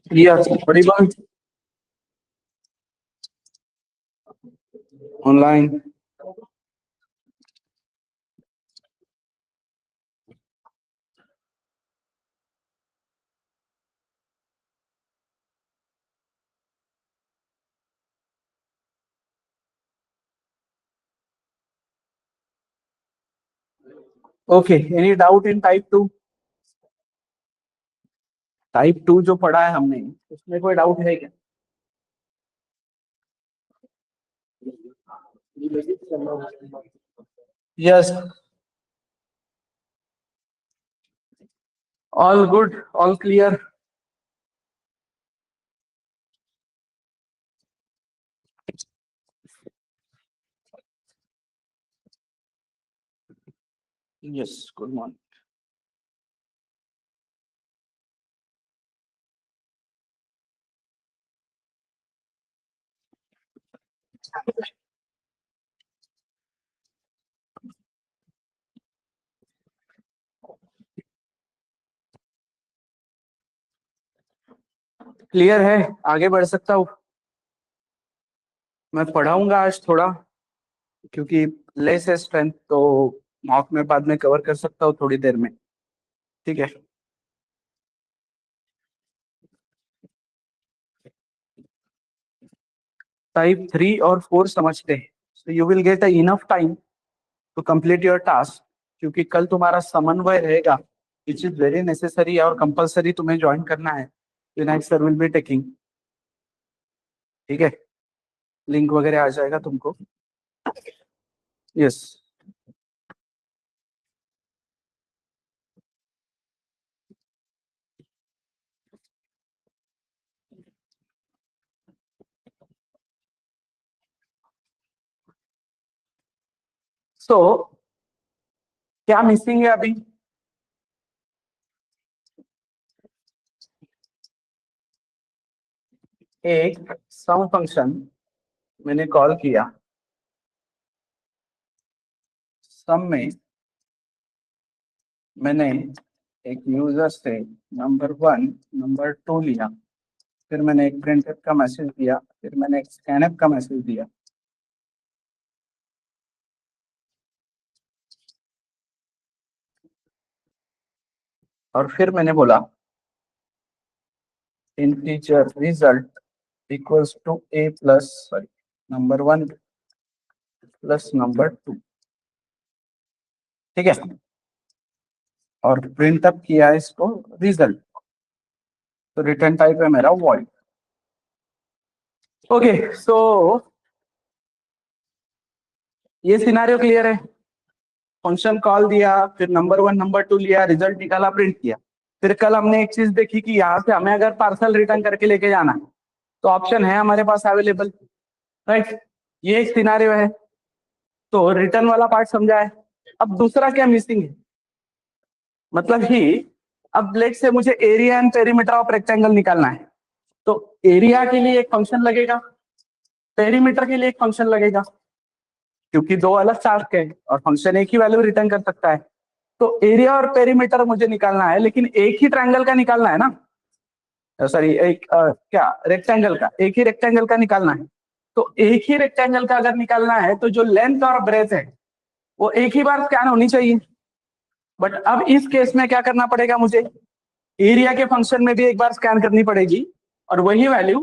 Yes, audible. Online. Okay, any doubt in type 2? Type 2 जो पढ़ा है हमने, उसमें कोई डाउट है क्या? Yes, all good, all clear. Yes, good morning. Clear है, आगे बढ़ सकता हूँ. मैं पढ़ाऊंगा आज थोड़ा, क्योंकि लेस है स्ट्रेंथ, तो मॉक में बाद में कवर कर सकता हूँ थोड़ी देर में. ठीक है. टाइप 3 और 4 समझते हैं, so you will get a enough time to complete your task, क्योंकि कल तुम्हारा समन्वय रहेगा, which is very necessary और कंपलसरी तुम्हें ज्वाइन करना है. Vinayak sir will be taking. ठीक है, लिंक वगैरह आ जाएगा तुमको. यस. सो क्या मिसिंग है अभी? एक सम फंक्शन मैंने कॉल किया, सम में मैंने एक यूजर से नंबर 1 नंबर 2 लिया, फिर मैंने एक प्रिंटफ का मैसेज दिया, फिर मैंने एक स्कैनफ का मैसेज दिया. और फिर मैंने बोला integer result equals to a plus sorry number 1 plus number 2. ठीक है, और प्रिंट अप किया इसको रिजल्ट, तो रिटर्न टाइप है मेरा वॉइड. ओके, सो ये सिनारियो क्लियर है. फंक्शन कॉल दिया, फिर नंबर 1 नंबर 2 लिया, रिजल्ट निकाला, प्रिंट किया. फिर कल हमने एक चीज देखी कि यहाँ से हमें अगर पार्सल रिटर्न करके लेके जाना है, तो ऑप्शन है हमारे पास अवेलेबल, राइट. ये एक सिनारियो है, तो रिटर्न वाला पार्ट समझा है. अब दूसरा क्या मिसिंग है, मतलब ही अब लेट से मुझे area and perimeter of rectangle निकालना है, तो एरिया के लिए एक फंक्शन लगेगा, पेरीमीटर के लिए एक फंक्शन लगेगा, क्योंकि दो अलग टास्क है और फंक्शन एक ही वैल्यू रिटर्न कर सकता है. तो एरिया और पेरीमीटर मुझे निकालना है, लेकिन एक ही ट्रायंगल का निकालना है ना, सॉरी एक क्या रेक्टेंगल का, एक ही रेक्टेंगल का निकालना है. तो एक ही रेक्टेंगल का अगर निकालना है, तो जो लेंथ और ब्रेथ है वो एक ही बार स्कैन होनी चाहिए. बट अब इस केस में क्या करना पड़ेगा, मुझे एरिया के फंक्शन में भी एक बार स्कैन करनी पड़ेगी, और वही वैल्यू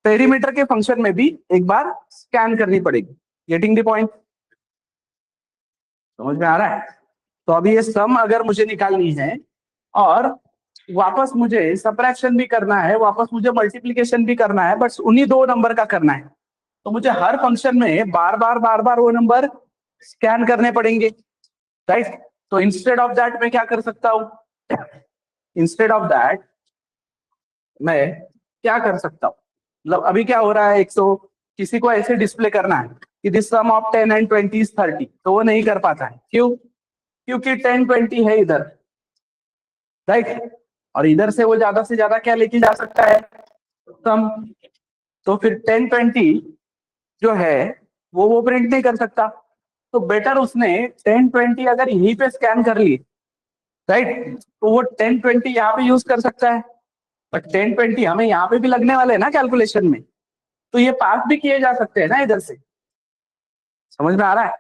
पेरीमीटर के फंक्शन में भी एक बार स्कैन करनी पड़ेगी. Getting the point? समझ में आ रहा है? तो अभी ये सम अगर मुझे निकालनी है और वापस मुझे सबट्रैक्शन भी करना है, वापस मुझे मल्टीप्लिकेशन भी करना है, बस उन्हीं दो नंबर का करना है, तो मुझे हर फंक्शन में बार बार वो नंबर स्कैन करने पड़ेंगे, राइट. तो इंस्टेड ऑफ दैट मैं क्या कर सकता हूं, इंस्टेड ऑफ दैट मैं क्या कर सकता हूं, मतलब अभी क्या हो रहा है, 100 किसी को ऐसे डिस्प्ले करना है कि this sum of 10 and 20 is 30, तो वो नहीं कर पाता है. क्यों? क्योंकि 10 20 है इधर, राइट. और इधर से वो ज्यादा से ज्यादा क्या लेके जा सकता है, सम. तो फिर 10 20 जो है वो प्रिंट नहीं कर सकता, तो बेटर उसने 10 20 अगर यहीं पे स्कैन कर ली, राइट, तो वो 10 20 यहाँ पे यूज कर सकता है. बट 10-20 हमें यहाँ पे भी लगने वाले हैं ना कैलकुलेशन में, तो ये पास भी किए जा सकते हैं ना इधर से। समझ में आ रहा है?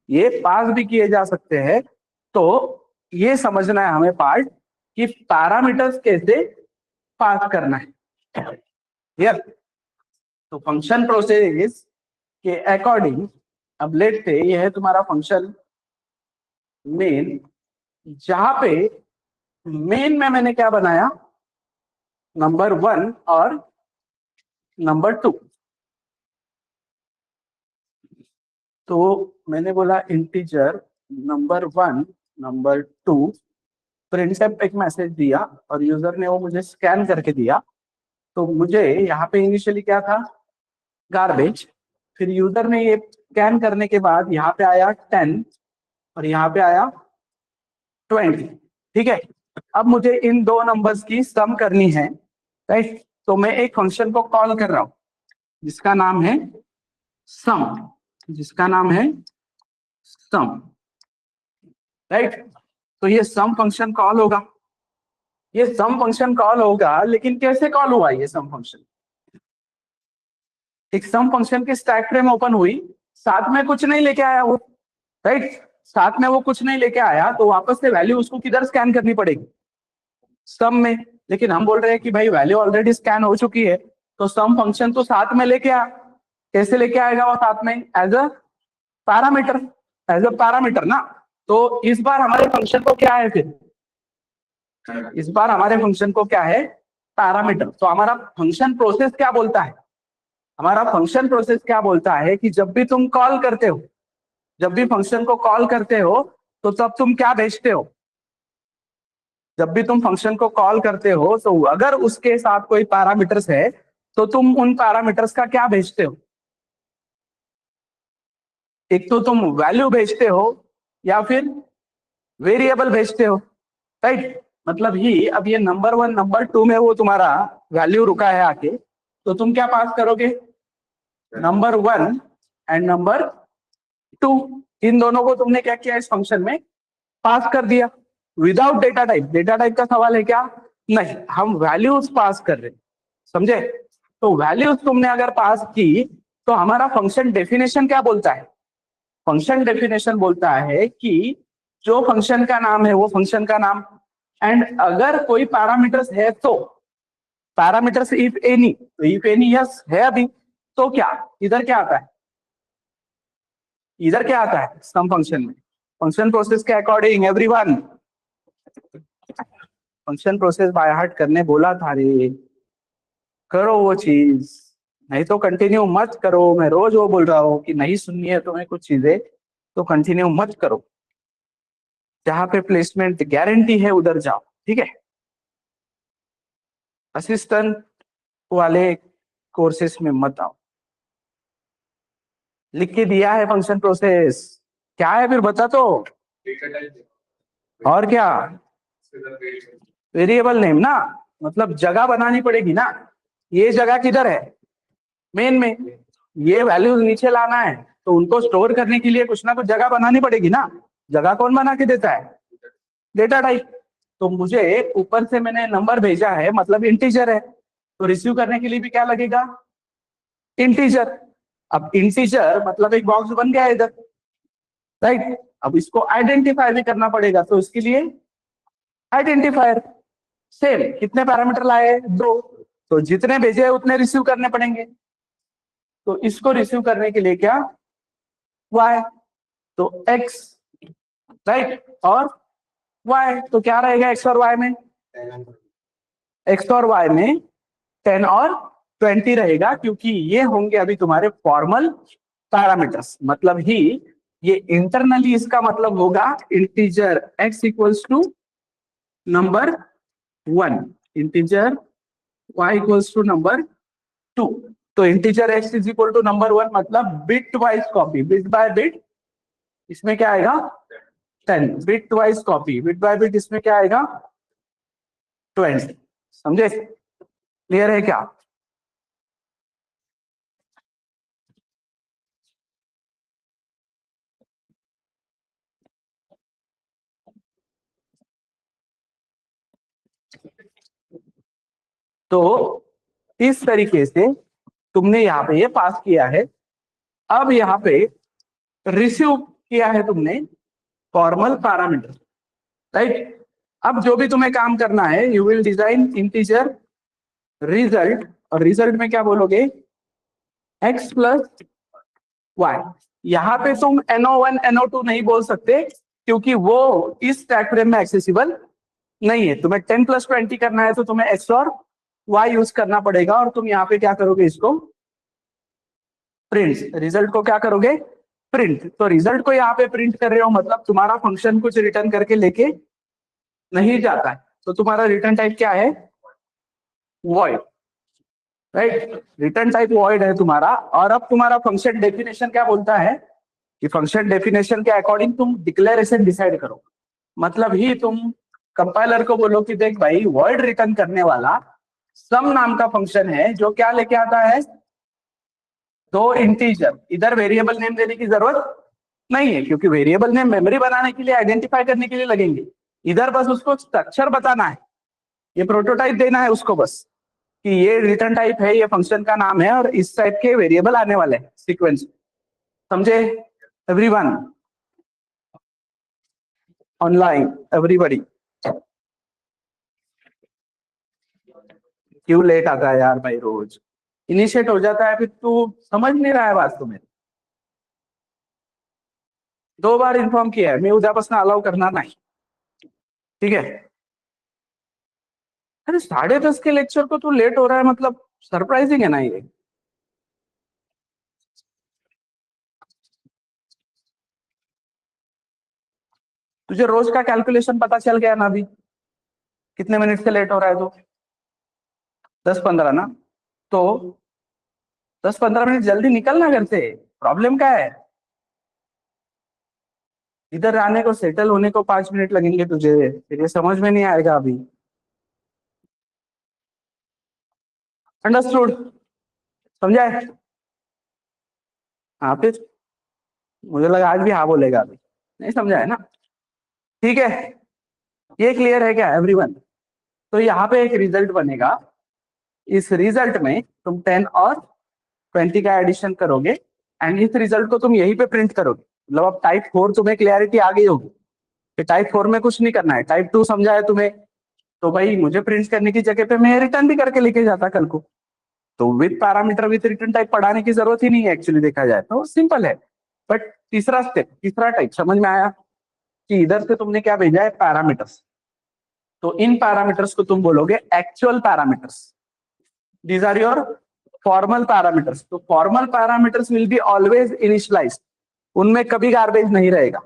ये पास भी किए जा सकते हैं। तो ये समझना है हमें पार्ट कि पैरामीटर्स कैसे पास करना है। क्लियर? तो फंक्शन प्रोसेस के अकॉर्डिंग अब लेट से ये है तुम्हारा फंक्शन मेन, जहां पे मेन में मैंने क्या बनाया, नंबर 1 और नंबर 2। तो मैंने बोला इंटीजर नंबर 1 नंबर 2, प्रिंटफ एक मैसेज दिया और यूजर ने वो मुझे स्कैन करके दिया। तो मुझे यहाँ पे इनिशियली क्या था, गार्बेज। फिर यूजर ने ये स्कैन करने के बाद यहाँ पे आया 10 और यहाँ पे आया 20। ठीक है, अब मुझे इन दो नंबर्स की सम करनी है, राइट? तो मैं एक फंक्शन को कॉल कर रहा हूँ जिसका नाम है सम, जिसका नाम है सम, राइट? तो ये सम फंक्शन कॉल होगा, ये सम फंक्शन कॉल होगा। लेकिन कैसे कॉल हुआ ये सम फंक्शन? एक सम फंक्शन की स्टैक फ्रेम ओपन हुई, साथ में कुछ नहीं लेके आया वो, राइट? साथ में वो कुछ नहीं लेके आया, तो वापस से वैल्यू उसको किधर स्कैन करनी पड़ेगी? सम में। लेकिन हम बोल रहे हैं कि भाई वैल्यू ऑलरेडी स्कैन हो चुकी है, तो सम फंक्शन तो साथ में लेके आ। कैसे लेके आएगा वो साथ में? As a parameter, as a parameter ना। तो इस बार हमारे फंक्शन को क्या है फिर? इस बार हमारे फंक्शन को क्या है? पैरामीटर। तो हमारा फंक्शन प्रोसेस क्या बोलता है? हमारा फंक्शन प्रोसेस क्या बोलता है कि जब भी तुम कॉल करते हो, जब भी फंक्शन को कॉल करते हो, तो तब तुम क्या भेजते हो? जब भी तुम फंक्शन को कॉल करते हो, तो अगर उसके साथ कोई पैरामीटर्स है, तो तुम उन पैरामीटर्स का क्या भेजते हो? एक तो तुम वैल्यू भेजते हो या फिर वेरिएबल भेजते हो, राइट? मतलब ही अब ये नंबर 1 नंबर 2 में वो तुम्हारा वैल्यू रुका है आके, तो तुम क्या पास करोगे? नंबर 1 एंड नंबर 2, इन दोनों को तुमने क्या किया, इस फंक्शन में पास कर दिया without data type. Data type का सवाल है क्या? नहीं, हम वैल्यूज पास कर रहे हैं। समझे? तो वैल्यूज तुमने अगर पास की, तो हमारा फंक्शन डेफिनेशन क्या बोलता है? फंक्शन डेफिनेशन बोलता है कि जो फंक्शन का नाम है वो फंक्शन का नाम, एंड अगर कोई पैरामीटर्स है तो पैरामीटर्स इफ एनी, तो इफ एनी यस है अभी, तो क्या इधर क्या आता है? इधर क्या आता है सम फंक्शन में? फंक्शन प्रोसेस के according everyone, function process by heart करने बोला था रे, करो वो चीज, नहीं तो कंटिन्यू मत करो। मैं रोज वो बोल रहा हूँ कि नहीं सुननी है तुम्हें कुछ चीजें, तो कंटिन्यू मत करो। जहां पे प्लेसमेंट गारंटी है उधर जाओ, ठीक है? असिस्टेंट वाले कोर्सेस में मत आओ। लिख के दिया है फंक्शन प्रोसेस, क्या है फिर बता तो। और क्या? वेरिएबल नेम ना, मतलब जगह बनानी पड़ेगी ना। ये जगह किधर है? मेन में। ये वैल्यूज नीचे लाना है, तो उनको स्टोर करने के लिए कुछ ना कुछ जगह बनानी पड़ेगी ना। जगह कौन बना के देता है? Data type. तो मुझे ऊपर से मैंने नंबर भेजा है, मतलब इंटीजर है, तो रिसीव करने के लिए भी क्या लगेगा? इंटीजर। अब इंटीजर मतलब एक बॉक्स बन गया इधर, राइट? अब इसको आइडेंटिफाई भी करना पड़ेगा, तो इसके लिए आइडेंटिफायर। सेम, कितने पैरामीटर लाए? 2। तो जितने भेजे उतने रिसीव करने पड़ेंगे। तो इसको रिसीव करने के लिए क्या? y, तो x, राइट? और y, तो क्या रहेगा x और y में? x और y में 10 और 20 रहेगा, क्योंकि ये होंगे अभी तुम्हारे फॉर्मल पैरामीटर्स। मतलब ही ये इंटरनली इसका मतलब होगा integer x equals to number 1, integer y equals to number 2। तो integer x is equal to number 1, मतलब bitwise copy, bit by bit. इसमें क्या आएगा? 10 bitwise copy, bit by bit इसमें क्या आएगा? 20। समझे? क्लियर है क्या? तो इस तरीके से तुमने यहाँ पे ये पास किया है। अब यहाँ पे रिसीव किया है तुमने फॉर्मल पैरामीटर, राइट। अब जो भी तुम्हें काम करना है, you will design integer result, और रिजल्ट में क्या बोलोगे, x प्लस वाई। यहाँ पे तुम NO1 NO2 नहीं बोल सकते, क्योंकि वो इस स्टैक फ्रेम में एक्सेसिबल नहीं है। तुम्हें 10+20 करना है तो तुम्हें x और y यूज करना पड़ेगा, और तुम यहाँ पे क्या करोगे, इसको प्रिंट, रिजल्ट को क्या करोगे, प्रिंट। तो रिजल्ट को यहाँ पे प्रिंट कर रहे हो, मतलब तुम्हारा फंक्शन कुछ रिटर्न करके लेके नहीं जाता है। तो तुम्हारा रिटर्न टाइप क्या है, void, right. Return type void है तुम्हारा। और अब तुम्हारा फंक्शन डेफिनेशन क्या बोलता है कि फंक्शन डेफिनेशन के अकॉर्डिंग तुम डिक्लेरेशन डिसाइड करो। मतलब ही तुम कंपाइलर को बोलो कि देख भाई, वॉइड रिटर्न करने वाला सम नाम का फंक्शन है, जो क्या लेके आता है, दो इंटीजर। इधर वेरिएबल नेम देने की जरूरत नहीं है, क्योंकि वेरिएबल नेम मेमोरी बनाने के लिए, आइडेंटिफाई करने के लिए लगेंगे। इधर बस उसको स्ट्रक्चर बताना है, ये प्रोटोटाइप देना है उसको बस, कि ये रिटर्न टाइप है, ये फंक्शन का नाम है, और इस टाइप के वेरिएबल आने वाले हैं सीक्वेंस। समझे एवरीवन, ऑनलाइन एवरीबॉडी। क्यों लेट आता है यार भाई, रोज इनिशिएट हो जाता है, फिर तू समझ नहीं रहा है बात को। मेरे 2 बार इन्फॉर्म किया है, मैं उद्यापासून अलाउ करना नहीं, ठीक है। अरे 10:30 के लेक्चर को तू लेट हो रहा है, मतलब सरप्राइजिंग है ना ये। तुझे रोज का कैलकुलेशन पता चल गया ना अभी, कितने मिनट से लेट हो रहा है तो, 10-15 ना। तो 10-15 मिनट जल्दी निकलना घर से, प्रॉब्लम क्या है। इधर आने को, सेटल होने को 5 मिनट लगेंगे तुझे, फिर ये समझ में नहीं आएगा अभी। अंडरस्टूड, समझा है। हाँ फिर, मुझे लगा आज भी हाँ बोलेगा, अभी नहीं समझा है ना। ठीक है, ये क्लियर है क्या एवरीवन। तो यहाँ पे एक रिजल्ट बनेगा, इस रिजल्ट में तुम 10 और 20 का एडिशन करोगे, एंड इस रिजल्ट को तुम यहीं पे प्रिंट करोगे। मतलब अब टाइप 4 तुम्हें क्लियरिटी आ गई होगी कि टाइप 4 में कुछ नहीं करना है। टाइप 2 समझा है तुम्हें, तो भाई मुझे प्रिंट करने की जगह पे मैं रिटर्न भी करके लेके जाता कल को। तो with parameter with return type पढ़ाने की जरूरत ही नहीं है, एक्चुअली देखा जाए तो सिंपल है। बट तीसरा स्टेप, तीसरा टाइप समझ में आया, कि इधर से तुमने क्या भेजा है, पैरामीटर्स। तो इन पैरामीटर्स को तुम बोलोगे actual parameters, these are your formal parameters. तो formal parameters will be always initialized, उनमें कभी गार्बेज नहीं रहेगा।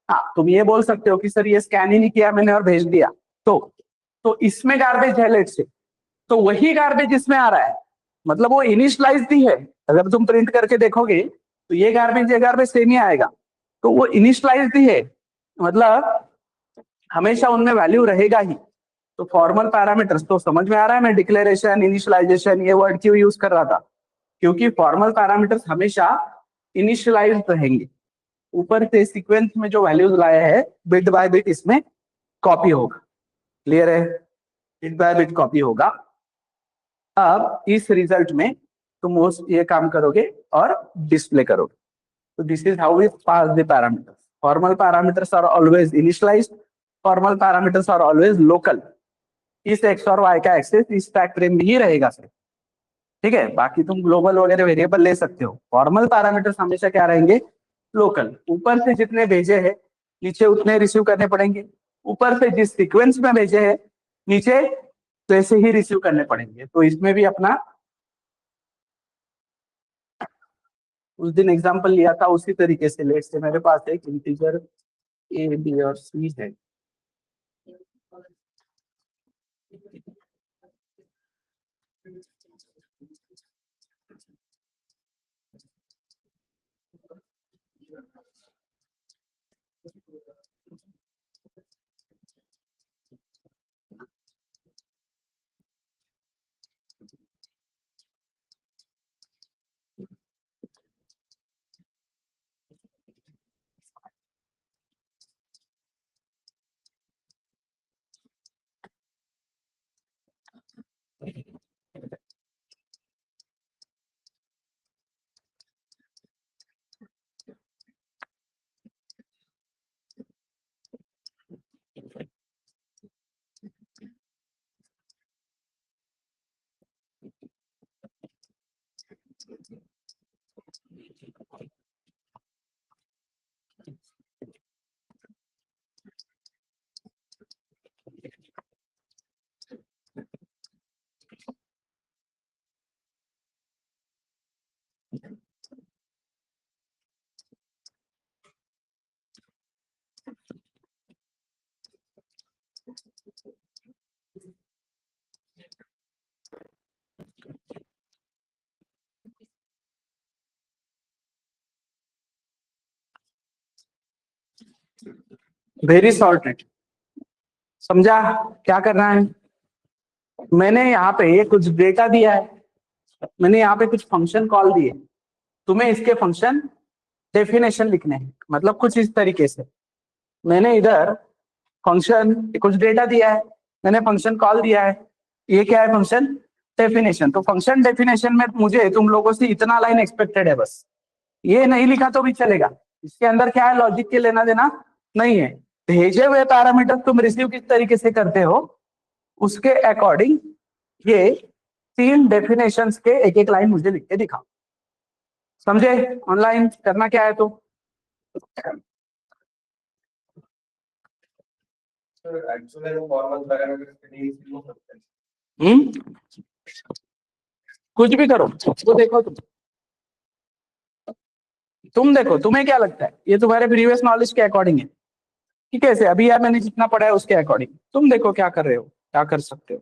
हाँ, तुम ये बोल सकते हो कि सर ये स्कैन ही नहीं किया मैंने और भेज दिया, तो इसमें गार्बेज है लेट से, तो वही गार्बेज इसमें आ रहा है, मतलब वो इनिशियलाइज ही है। अगर तुम प्रिंट करके देखोगे तो ये गार्बेज सेम ही आएगा, तो वो इनिशियलाइज ही है, मतलब हमेशा उनमें वैल्यू रहेगा ही। तो फॉर्मल पैरामीटर्स तो समझ में आ रहा है, मैं डिक्लेरेशन इनिशियलाइजेशन ये वर्ड क्यों यूज कर रहा था, क्योंकि फॉर्मल पैरामीटर्स हमेशा इनिशियलाइज रहेंगे। ऊपर से सीक्वेंस में जो वैल्यूज लाया है, बिट बाय बिट इसमें कॉपी होगा। क्लियर है, बिट बाय बिट कॉपी होगा। अब इस रिजल्ट में तुम ये काम करोगे और डिस्प्ले करोगे। तो this is how we pass the parameters. Formal parameters are always initialised, formal parameters are always local. इस एक्स और वाई का एक्सेस इस स्टैक फ्रेम में ही रहेगा सर, ठीक है। बाकी तुम ग्लोबल वगैरह वेरिएबल ले सकते हो, फॉर्मल पैरामीटर्स हमेशा क्या रहेंगे, लोकल। ऊपर से जितने भेजे हैं नीचे उतने रिसीव करने पड़ेंगे, ऊपर से जिस सीक्वेंस में भेजे हैं नीचे तो ऐसे ही रिसीव करने पड़ेंगे। तो इसमें भी अपना उस दिन एग्जांपल लिया था उसी तरीके से, लेट से मेरे पास एक इंटीजर ए बी और सी है। Very sorted. समझा क्या करना है? मैंने यहाँ पे ये कुछ डेटा दिया है, मैंने यहाँ पे कुछ फंक्शन कॉल दिए, तुम्हें इसके फंक्शन डेफिनेशन लिखने हैं। मतलब कुछ इस तरीके से, मैंने इधर फंक्शन कुछ डेटा दिया है, मैंने फंक्शन कॉल दिया है, ये क्या है? Function definition. तो फंक्शन डेफिनेशन में मुझे तुम लोगों से इतना लाइन एक्सपेक्टेड है बस, ये नहीं लिखा तो भी चलेगा। इसके अंदर क्या है, लॉजिक के लेना देना नहीं है। भेजे हुए पैरामीटर तुम रिसीव किस तरीके से करते हो, उसके अकॉर्डिंग ये 3 डेफिनेशंस के एक एक लाइन मुझे लिख के दिखाओ। समझे? ऑनलाइन करना क्या है तो हम्म कुछ भी करो, वो देखो तुम देखो तुम्हें क्या लगता है, ये तुम्हारे प्रीवियस नॉलेज के अकॉर्डिंग है कि कैसे? अभी यार मैंने जितना पढ़ा है उसके अकॉर्डिंग तुम देखो क्या कर रहे हो, क्या कर सकते हो।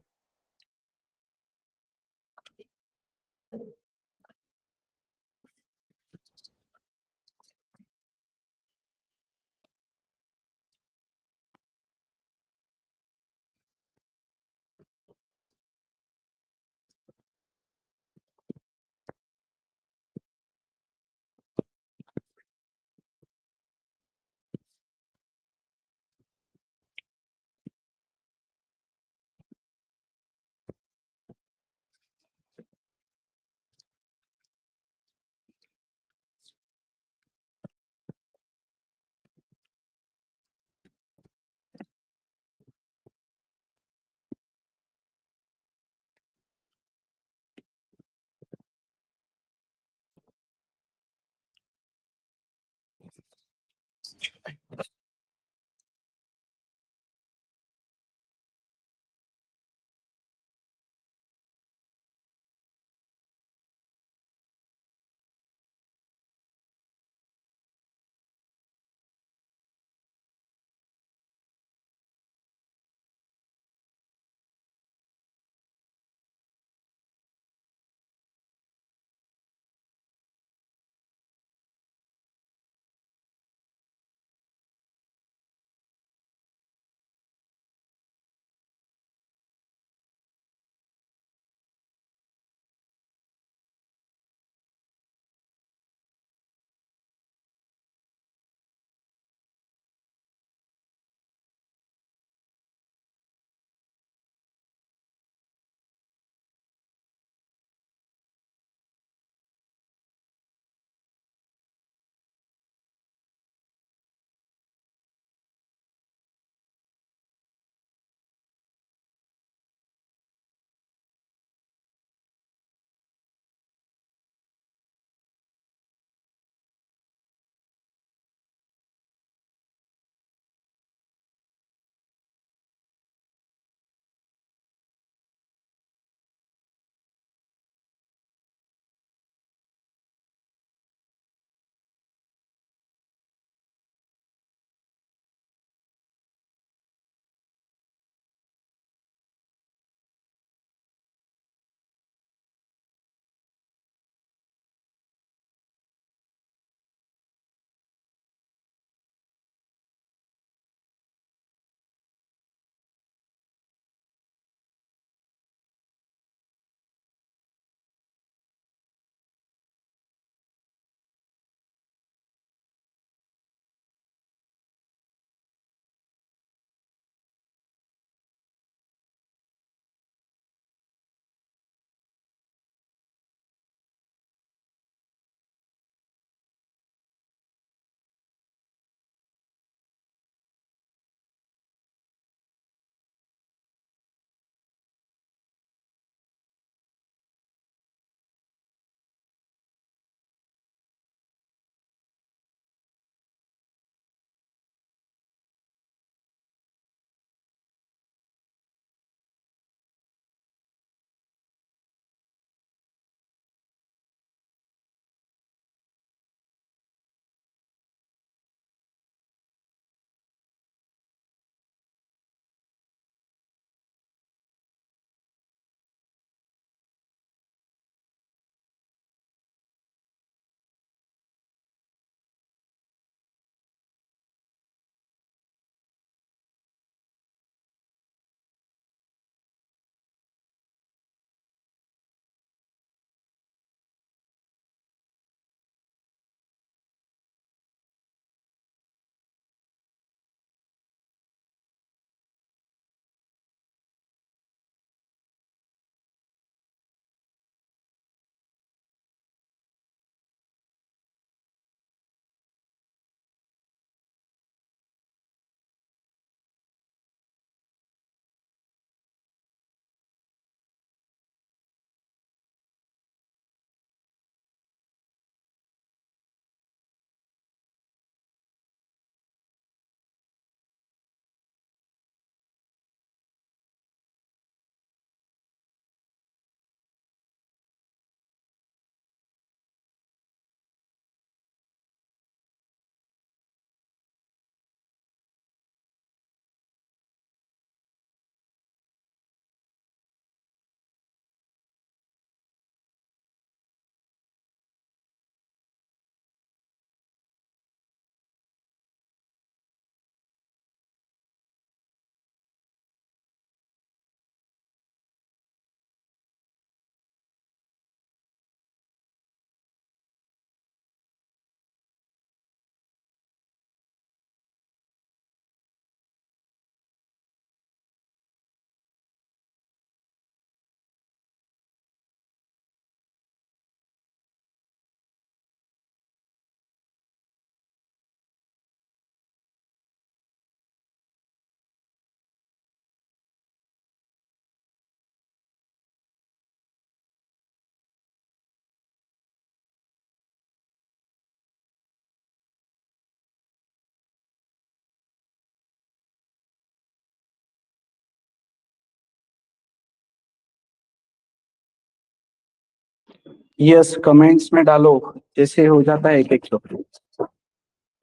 यस, कमेंट्स में डालो, जैसे हो जाता है एक एक तो।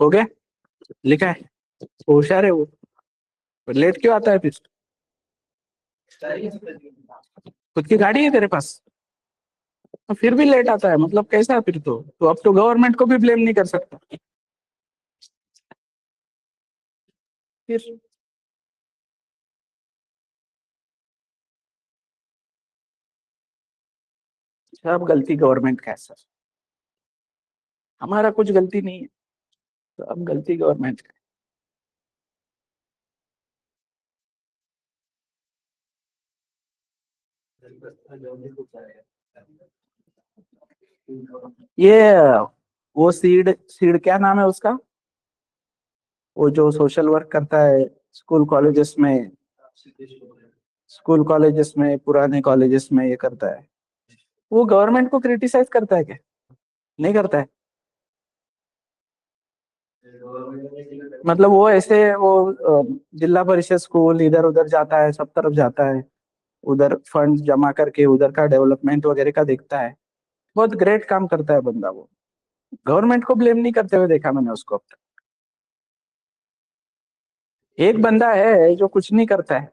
हो गया, लिखा है, होशियार है वो। लेट क्यों आता है फिर? खुद की गाड़ी है तेरे पास? तो फिर भी लेट आता है, मतलब कैसा है फिर? तो अब तो गवर्नमेंट को भी ब्लेम नहीं कर सकता फिर। सब गलती गवर्नमेंट का है सर, हमारा कुछ गलती नहीं है, सब गलती गवर्नमेंट का है। ये वो सीड सीड क्या नाम है उसका, वो जो सोशल वर्क करता है स्कूल कॉलेजेस में, स्कूल कॉलेजेस में, पुराने कॉलेजेस में ये करता है, वो गवर्नमेंट को क्रिटिसाइज करता है क्या? नहीं करता है? मतलब वो ऐसे वो जिला परिषद स्कूल इधर उधर जाता है, सब तरफ जाता है, उधर फंड जमा करके उधर का डेवलपमेंट वगैरह का देखता है। बहुत ग्रेट काम करता है बंदा वो, गवर्नमेंट को ब्लेम नहीं करते हुए देखा मैंने उसको अब तक। एक बंदा है जो कुछ नहीं करता है,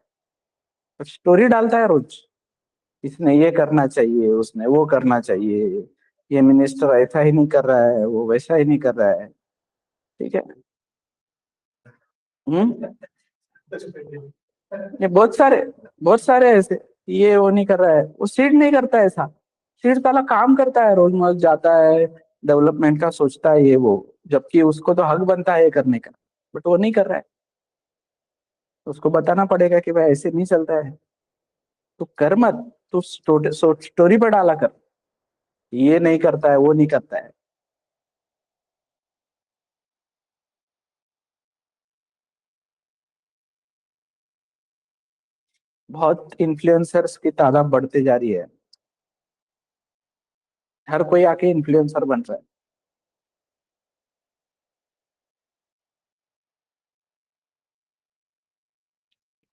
स्टोरी डालता है रोज, इसने ये करना चाहिए, उसने वो करना चाहिए, ये मिनिस्टर ऐसा ही नहीं कर रहा है, वो वैसा ही नहीं कर रहा है। ठीक है। हम्म। ये बहुत सारे ऐसे, ये वो नहीं कर रहा है, वो सीट नहीं करता है ऐसा। सीट साला काम करता है, रोज मर्ज जाता है, डेवलपमेंट का सोचता है ये वो, जबकि उसको तो हक बनता है ये करने का, बट वो नहीं कर रहा है। तो उसको बताना पड़ेगा कि भाई ऐसे नहीं चलता है, तो कर मत, तो स्टोरी पर डाला कर, ये नहीं करता है, वो नहीं करता है। बहुत इन्फ्लुएंसर्स की तादाद बढ़ते जा रही है, हर कोई आके इन्फ्लुएंसर बन रहा है।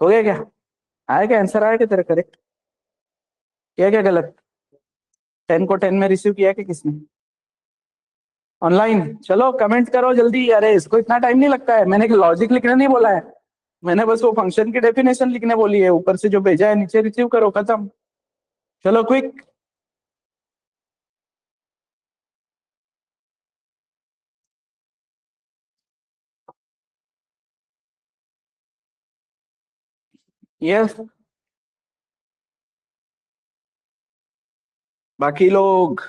हो गया क्या? आया क्या आंसर, आया क्या तेरा करेक्ट? किया क्या गलत? 10 को 10 में रिसीव किया क्या किसने? ऑनलाइन? चलो कमेंट करो जल्दी, अरे इसको इतना टाइम नहीं लगता है, मैंने लॉजिक लिखने नहीं बोला है, मैंने बस वो फंक्शन की डेफिनेशन लिखने बोली है, ऊपर से जो भेजा है नीचे रिसीव करो, खत्म। चलो क्विक। यस। बाकी लोग,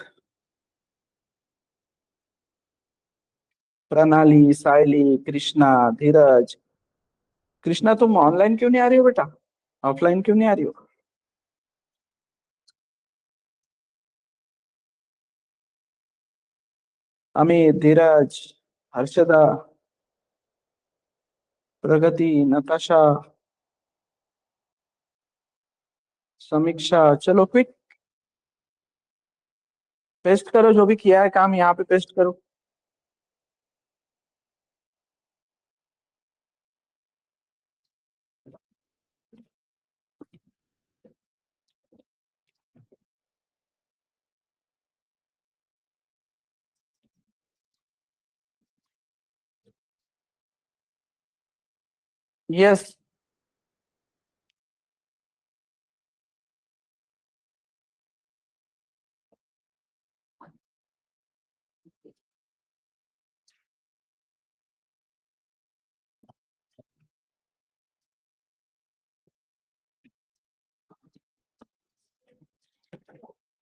प्रणाली, सायली, कृष्णा, धीरज। कृष्णा तुम ऑनलाइन क्यों नहीं आ रही हो बेटा? ऑफलाइन क्यों नहीं आ रही हो? अमित, धीरज, हर्षदा, प्रगति, नताशा, समीक्षा। चलो क्विक, पेस्ट करो जो भी किया है काम यहाँ पे पेस्ट करो। यस।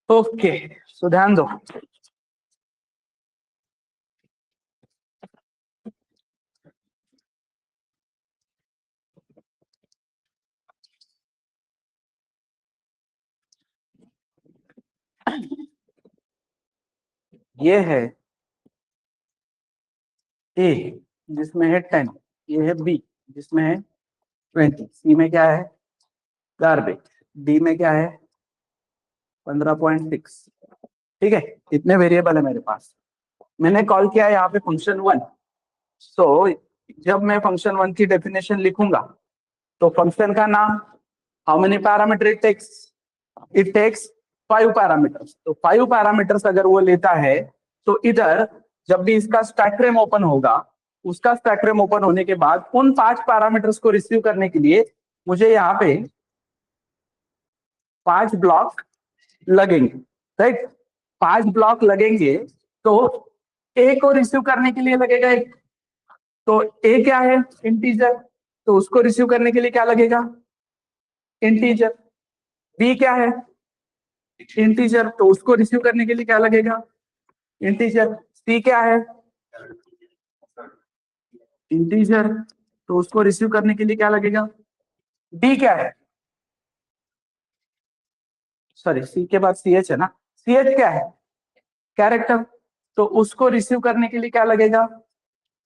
ओके, सो ध्यान दो। ये है ए, जिसमें है 10, ये है बी, जिसमें है 20, सी में क्या है? गार्बेज। डी में क्या है? 15.6। ठीक है, इतने वेरिएबल है मेरे पास। मैंने कॉल किया है यहाँ पे फंक्शन वन। सो जब मैं फंक्शन वन की डेफिनेशन लिखूंगा, तो फंक्शन का नाम, how many parameter it takes? It takes 5 parameters. तो 5 पैरामीटर्स अगर वो लेता है तो इधर जब भी इसका स्टैक फ्रेम ओपन होगा, उसका स्टैक फ्रेम ओपन होने के बाद उन 5 पैरामीटर्स को रिसीव करने के लिए मुझे यहाँ पे 5 ब्लॉक लगेंगे, राइट। 5 ब्लॉक लगेंगे तो ए को रिसीव करने के लिए लगेगा एक। तो ए क्या है? इंटीजर। तो उसको रिसीव करने के लिए क्या लगेगा? इंटीजर। बी क्या है? इंटीजर। तो उसको रिसीव करने के लिए क्या लगेगा? इंटीजर। सी क्या है? इंटीजर। तो उसको रिसीव करने के लिए क्या लगेगा? डी क्या है? सॉरी, सी के बाद सी एच है ना। सी एच क्या है? कैरेक्टर। तो उसको रिसीव करने के लिए क्या लगेगा?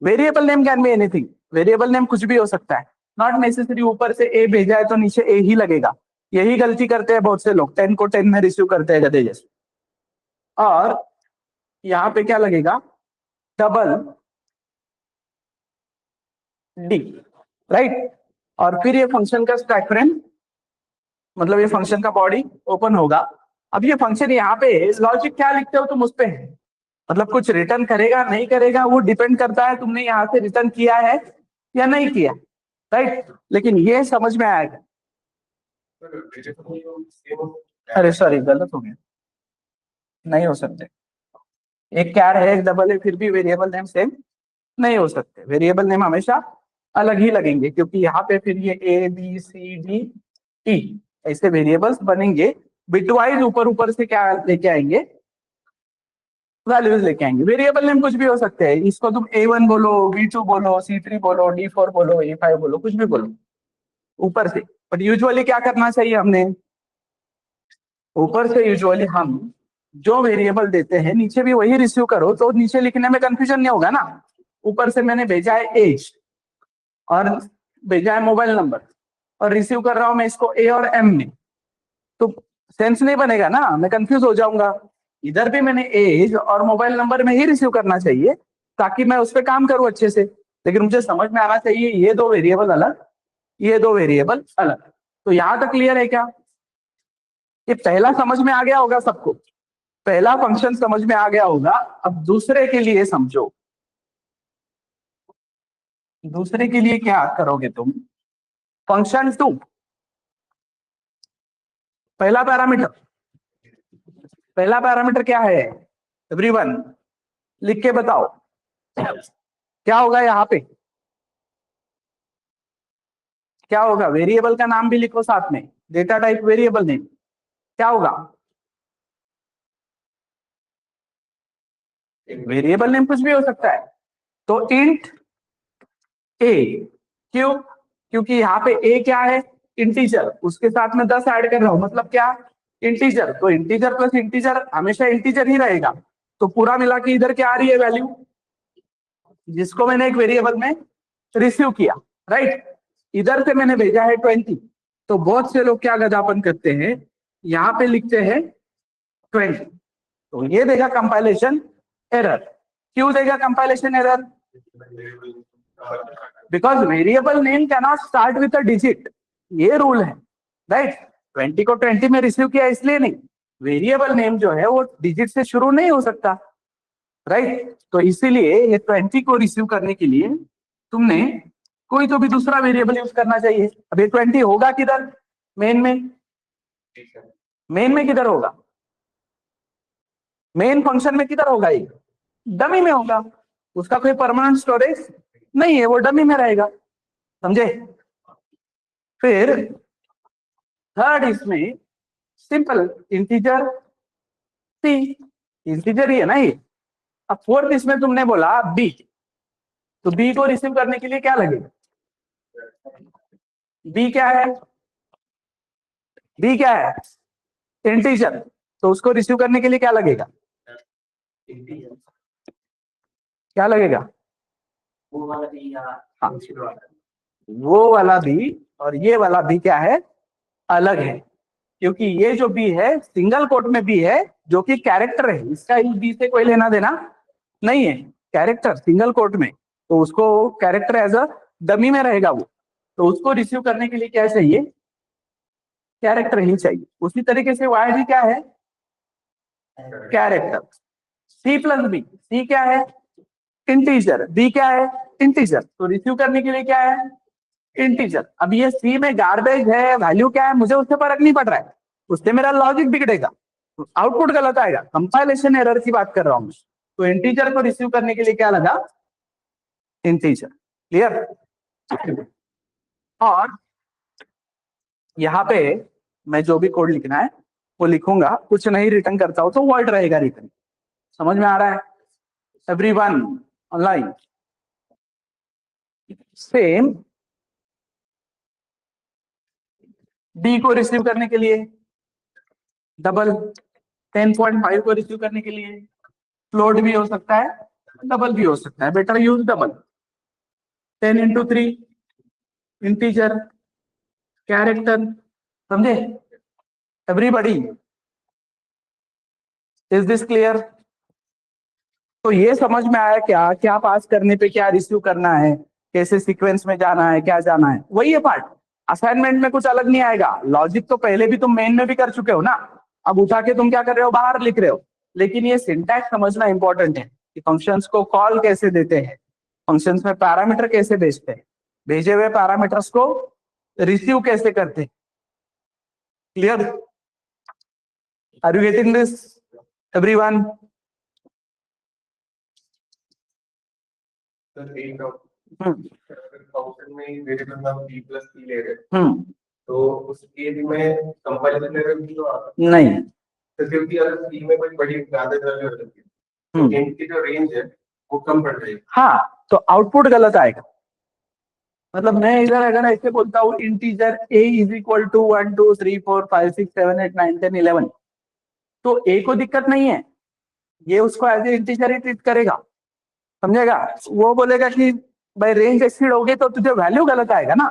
Variable name can be anything. Variable name कुछ भी हो सकता है, नॉट नेसेसरी ऊपर से ए भेजा है तो नीचे ए ही लगेगा। यही गलती करते हैं बहुत से लोग, 10 को 10 में रिसीव करते हैं गधे जैसे। और यहाँ पे क्या लगेगा? Double D, right. और फिर ये फंक्शन का स्टैक फ्रेम, मतलब ये फंक्शन का बॉडी ओपन होगा। अब ये फंक्शन यहाँ पे लॉजिक क्या लिखते हो तुम उस पे है, मतलब कुछ रिटर्न करेगा नहीं करेगा वो डिपेंड करता है तुमने यहाँ से रिटर्न किया है या नहीं किया, राइट। लेकिन ये समझ में आएगा। अरे सॉरी, गलत हो गया, नहीं हो सकते। एक कैर है एक डबल है, फिर भी वेरिएबल नेम सेम नहीं हो सकते। वेरिएबल नेम हमेशा अलग ही लगेंगे, क्योंकि यहाँ पे फिर ये A B C D E ऐसे वेरिएबल्स बनेंगे। बिटवाइज ऊपर ऊपर से क्या लेके आएंगे? वैल्यूज लेके आएंगे। वेरिएबल नेम कुछ भी हो सकते हैं, इसको तुम A1 बोलो, B2 बोलो, C3 बोलो, D4 बोलो, A5 बोलो, कुछ भी बोलो ऊपर से। बट यूजुअली क्या करना चाहिए हमने? ऊपर से यूजुअली हम जो वेरिएबल देते हैं नीचे भी वही रिसीव करो, तो नीचे लिखने में कंफ्यूजन नहीं होगा ना। ऊपर से मैंने भेजा है एज और भेजा है मोबाइल नंबर और रिसीव कर रहा हूं मैं इसको ए और एम में, तो सेंस नहीं बनेगा ना, मैं कंफ्यूज हो जाऊंगा। इधर भी मैंने एज और मोबाइल नंबर में ही रिसीव करना चाहिए ताकि मैं उस पर काम करूं अच्छे से। लेकिन मुझे समझ में आना चाहिए ये दो वेरिएबल अलग, ये दो वेरिएबल अलग। तो यहां तक क्लियर है क्या? ये पहला समझ में आ गया होगा सबको, पहला फंक्शन समझ में आ गया होगा। अब दूसरे के लिए समझो। दूसरे के लिए क्या करोगे तुम? फंक्शन 2, पहला पैरामीटर। पहला पैरामीटर क्या है एवरीवन? लिख के बताओ क्या होगा यहाँ पे? क्या होगा? वेरिएबल का नाम भी लिखो साथ में, डेटा टाइप वेरिएबल नेम क्या होगा? वेरिएबल नेम कुछ भी हो सकता है। तो इंट ए, क्यों? क्योंकि यहाँ पे ए क्या है? इंटीजर, उसके साथ में 10 ऐड कर रहा हूं, मतलब क्या? इंटीजर। तो इंटीजर प्लस इंटीजर हमेशा इंटीजर ही रहेगा। तो पूरा मिला के इधर क्या आ रही है वैल्यू, जिसको मैंने एक वेरिएबल में रिसीव किया, राइट। इधर से मैंने भेजा है 20। तो बहुत से लोग क्या गधापन करते हैं, यहाँ पे लिखते हैं 20, तो ये देगा कंपाइलेशन एरर। क्यों देगा compilation error? Because variable name can not start with a digit, ये रूल है, राइट। 20 को 20 में रिसीव किया इसलिए नहीं, वेरिएबल नेम जो है वो डिजिट से शुरू नहीं हो सकता, राइट। तो इसीलिए ये 20 को रिसीव करने के लिए तुमने कोई तो भी दूसरा वेरिएबल यूज करना चाहिए। अब ये 20 होगा किधर? मेन में। मेन में किधर होगा? मेन फंक्शन में किधर होगा? ये डमी में होगा। उसका कोई परमानेंट स्टोरेज नहीं है, वो डमी में रहेगा, समझे? फिर थर्ड इसमें सिंपल इंटीजर सी, इंटीजर ही है ना ये। अब फोर्थ इसमें तुमने बोला बी, तो बी को रिसीव करने के लिए क्या लगेगा? बी क्या है? बी क्या है? इंटीजर। तो उसको रिसीव करने के लिए क्या लगेगा? क्या लगेगा? हाँ, वो वाला बी और ये वाला बी क्या है? अलग है, क्योंकि ये जो बी है सिंगल कोट में बी है, जो कि कैरेक्टर है, इसका इस बी से कोई लेना देना नहीं है। कैरेक्टर सिंगल कोट में, तो उसको कैरेक्टर एज अ डमी में रहेगा वो, तो उसको रिसीव करने के लिए क्या चाहिए? कैरेक्टर ही चाहिए। उसी तरीके से वाई भी क्या है? कैरेक्टर। सी प्लस बी, सी क्या है? इंटीजर। बी क्या है? इंटीजर। तो रिसीव करने के लिए क्या है? इंटीजर। अब ये सी में गार्बेज है, वैल्यू क्या है, मुझे उससे फर्क नहीं पड़ रहा है, उससे मेरा लॉजिक बिगड़ेगा, आउटपुट गलत आएगा, कंपाइलेशन एरर की बात कर रहा हूं। तो इंटीजर को रिसीव करने के लिए क्या लगा? इंटीजर। क्लियर? और यहाँ पे मैं जो भी कोड लिखना है वो लिखूंगा, कुछ नहीं रिटर्न करता हूं तो वर्ड रहेगा रिटर्न। समझ में आ रहा है एवरीवन ऑनलाइन? सेम डी को रिसीव करने के लिए डबल, 10.5 को रिसीव करने के लिए फ्लोट भी हो सकता है, डबल भी हो सकता है, better use double. 10 × 3 integer character. समझे एवरीबॉडी? Is this clear? तो ये समझ में आया क्या क्या पास करने पे क्या रिसीव करना है, कैसे सीक्वेंस में जाना है, क्या जाना है, वही है पार्ट। असाइनमेंट में कुछ अलग नहीं आएगा, लॉजिक तो पहले भी तुम मेन में भी कर चुके हो ना, अब उठा के तुम क्या कर रहे हो, बाहर लिख रहे हो। लेकिन ये सिंटैक्स समझना इंपॉर्टेंट है कि फंक्शंस को कॉल कैसे देते हैं, फंक्शंस में पैरामीटर कैसे भेजते हैं, भेजे हुए पैरामीटर्स को रिसीव कैसे करते हैं। Clear? Are you getting this everyone? Function में वेरिएबल नाम b प्लस c ले रहे हैं, तो उस केस में कंपाइलेशन एरर भी तो आता है नहीं, तो क्योंकि अगर c में कोई बड़ी ज्यादा वैल्यू हो सकती है तो int की जो रेंज है वो कम पड़ जाएगी। हाँ, तो आउटपुट गलत आएगा। मतलब मैं इधर अगर ऐसे बोलता हूँ integer a is equal to 1 2 3 4 5 6 7 8 9 10 11, तो a को दिक्कत नहीं है, ये उसको एज ए इंटीजर ही ट्रीट करेगा। समझेगा? वो बोलेगा कि भाई रेंज एक्सीड होगी तो तुझे वैल्यू गलत आएगा ना,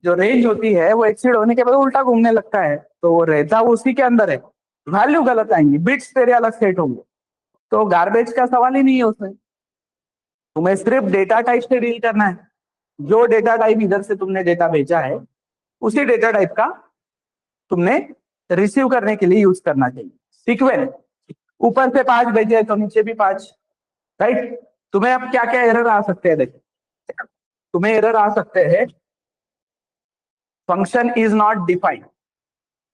जो रेंज होती है वो एक्सीड होने के बाद उल्टा घूमने लगता है, तो वो रहता वो उसी के अंदर है, वैल्यू गलत आएंगी, बिट्स तेरे अलग सेट होंगे। तो गार्बेज का सवाल ही नहीं है उसमें, तुम्हें सिर्फ डेटा टाइप से डील करना है। जो डेटा टाइप इधर से तुमने डेटा भेजा है उसी डेटा टाइप का तुमने रिसीव करने के लिए यूज करना चाहिए। सीक्वेंस ऊपर से 5 भेजे तो नीचे भी 5, राइट? तुम्हें अब क्या क्या एरर आ सकते हैं, देखो तुम्हें एरर आ सकते हैं, फंक्शन इज नॉट डिफाइंड,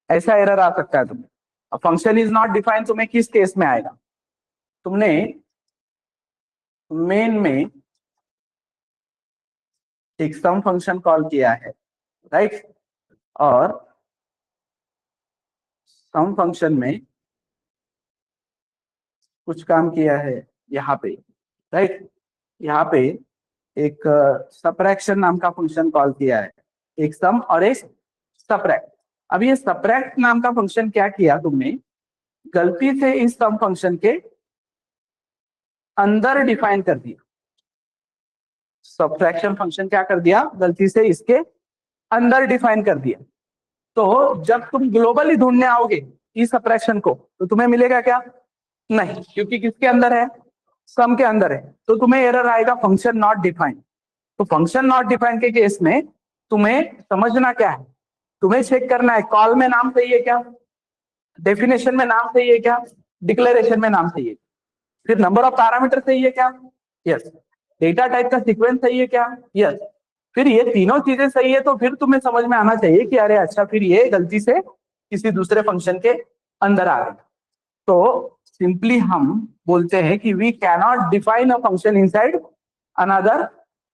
ऐसा एरर आ सकता है तुम्हें। अब फंक्शन इज नॉट डिफाइंड तुम्हें किस केस में आएगा? तुमने मेन में एक सम फंक्शन कॉल किया है, राइट? और सम फंक्शन में कुछ काम किया है यहाँ पे, राइट? यहाँ पे एक सब्ट्रैक्शन नाम का फंक्शन कॉल किया है, एक सम और एक सब्ट्रैक्ट। अब ये सब्ट्रैक्ट नाम का फंक्शन क्या किया तुमने, गलती से इस सम फंक्शन के अंदर डिफाइन कर दिया। सब्ट्रैक्शन फंक्शन क्या कर दिया, गलती से इसके अंदर डिफाइन कर दिया। तो जब तुम ग्लोबली ढूंढने आओगे इस सब्ट्रैक्शन को तो तुम्हें मिलेगा क्या? नहीं, क्योंकि किसके अंदर है, सम के अंदर है, तो तुम्हें एरर आएगा फंक्शन नॉट डिफाइंड। तो फंक्शन नॉट डिफाइंड के केस में तुम्हें समझना क्या है, तुम्हें चेक करना है कॉल में नाम सही है क्या, डेफिनेशन में नाम सही है क्या, डिक्लेरेशन में नाम सही है, फिर नंबर ऑफ पैरामीटर सही है क्या, यस, डेटा टाइप का सीक्वेंस सही है क्या, यस। फिर ये तीनों चीजें सही है तो फिर तुम्हें समझ में आना चाहिए कि अरे अच्छा फिर ये गलती से किसी दूसरे फंक्शन के अंदर आ गई। तो सिंपली हम बोलते हैं कि we cannot define a function inside another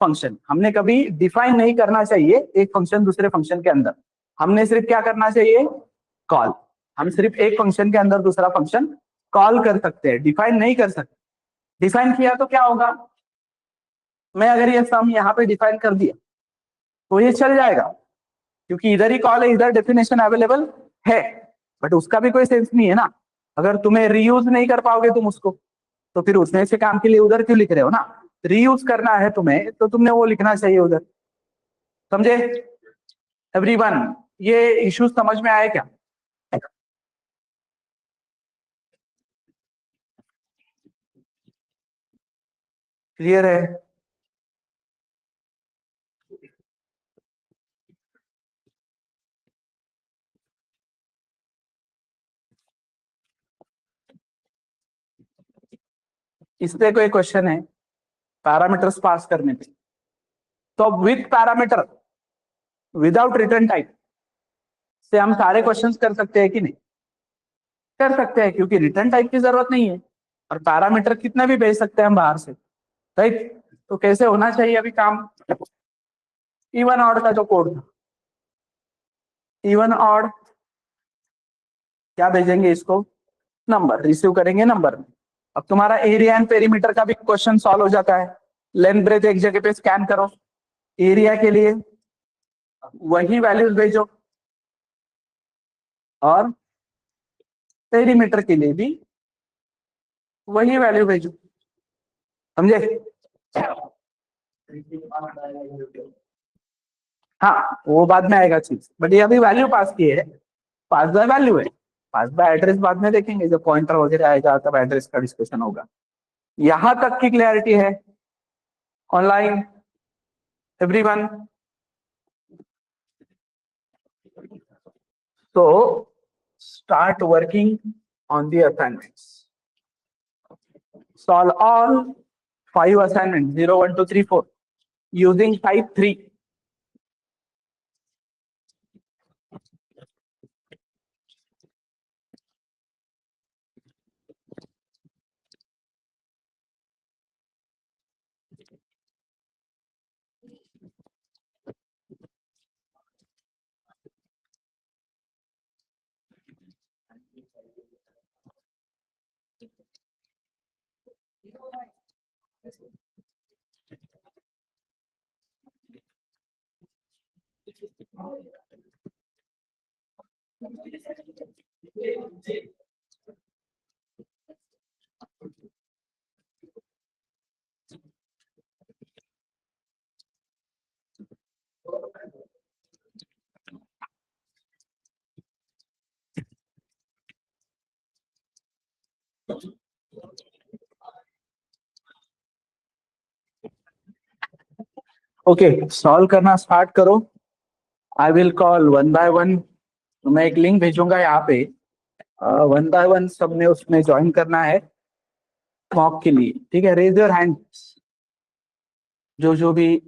function. हमने कभी डिफाइन नहीं करना चाहिए एक फंक्शन दूसरे फंक्शन के अंदर, हमने सिर्फ क्या करना चाहिए, कॉल। हम सिर्फ एक फंक्शन के अंदर दूसरा फंक्शन कॉल कर सकते हैं, डिफाइन नहीं कर सकते। डिफाइन किया तो क्या होगा, मैं अगर ये सम यहाँ पे डिफाइन कर दिया तो ये चल जाएगा, क्योंकि इधर ही कॉल है, इधर डेफिनेशन अवेलेबल है, बट उसका भी कोई सेंस नहीं है ना। अगर तुम्हें रीयूज नहीं कर पाओगे तुम उसको, तो फिर उतने से काम के लिए उधर क्यों लिख रहे हो ना, रीयूज करना है तुम्हें तो तुमने वो लिखना चाहिए उधर। समझे एवरीवन? ये इश्यूज समझ में आए क्या? क्लियर है? इस पे कोई क्वेश्चन है पैरामीटर्स पास करने पे, तो अब with parameter without return type से हम सारे क्वेश्चंस कर सकते हैं कि नहीं? कर सकते हैं, क्योंकि रिटर्न टाइप की जरूरत नहीं है और पैरामीटर कितना भी भेज सकते हैं हम बाहर से, राइट? तो कैसे होना चाहिए अभी काम? इवन ऑड का जो कोड था, इवन ऑड क्या भेजेंगे इसको? नंबर रिसीव करेंगे नंबर में। अब तुम्हारा एरिया एंड पेरीमीटर का भी क्वेश्चन सॉल्व हो जाता है। लेंथ ब्रेथ एक जगह पे स्कैन करो, एरिया के लिए वही वैल्यूज भेजो और पेरीमीटर के लिए भी वही वैल्यू भेजो, समझे? हाँ वो बाद में आएगा चीज, बट ये अभी वैल्यू पास की है, पास बाय वैल्यू है। पास बाय एड्रेस बाद में देखेंगे, जब पॉइंटर वगैरह आएगा तब एड्रेस का डिस्कशन होगा। यहां तक की क्लैरिटी है ऑनलाइन एवरीवन? तो start working on the assignments. Solve all 5 assignments 0, 1, 2, 3, 4 using type 3. Okay, solve करना स्टार्ट करो। I will call one by one. मैं एक लिंक भेजूंगा यहाँ पे, वन बाय वन सबने उसमें ज्वाइन करना है मॉक के लिए, ठीक है? रेज योर हैंड जो जो भी